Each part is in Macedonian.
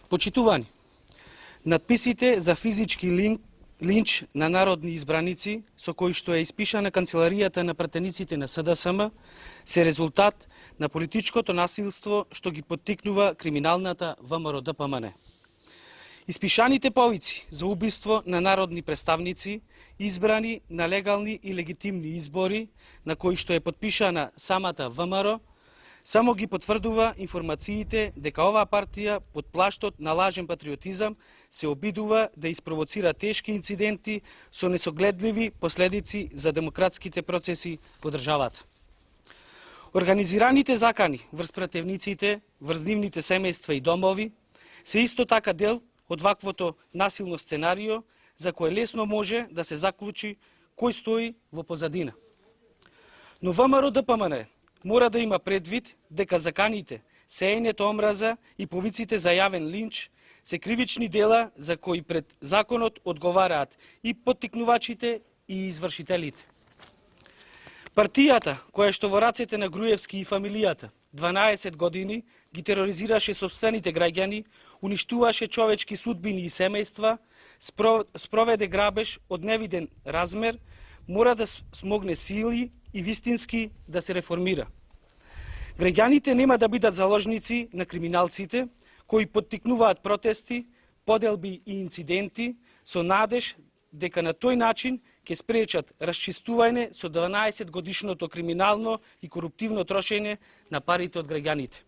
Почитувани, надписите за физички линч на народни избраници, со кои што е испишана канцеларијата на пратениците на СДСМ, се резултат на политичкото насилство што ги поттикнува криминалната ВМРО-ДПМН. Испишаните повици за убиство на народни представници, избрани на легални и легитимни избори, на кои што е подпишана самата ВМРО, само ги потврдува информациите дека оваа партија под плаштот на лажен патриотизам се обидува да испровоцира тешки инциденти со несогледливи последици за демократските процеси во државата. Организираните закани врз пратевниците, врз нивните семејства и домови се исто така дел од ваквото насилно сценарио за кое лесно може да се заклучи кој стои во позадина. Но ВМРО-ДПМН мора да има предвид дека заканите, сеењето омраза и повиците за јавен линч се кривични дела за кои пред законот одговараат и поттикнувачите и извршителите. Партијата, која што во рацете на Груевски и фамилијата 12 години ги тероризираше собствените граѓани, уништуваше човечки судбини и семејства, спроведе грабеж од невиден размер, мора да смогне сили и вистински да се реформира. Граѓаните нема да бидат заложници на криминалците, кои поттикнуваат протести, поделби и инциденти со надеж дека на тој начин ќе спречат расчистување со 12 годишното криминално и коруптивно трошење на парите од граѓаните.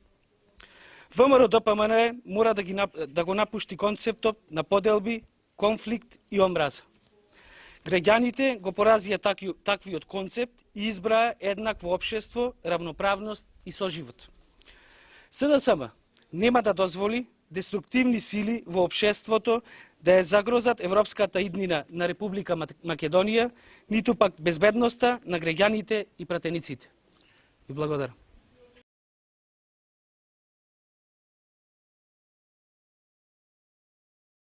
ВМРО-ДПМН мора да го напушти концептот на поделби, конфликт и омраза. Граѓаните го поразија таквиот концепт и избраа еднакво општество, равноправност и соживот. СДСМ нема да дозволи деструктивни сили во општеството да ја загрозат европската иднина на Република Македонија, ниту пак безбедноста на граѓаните и пратениците. Ви благодарам.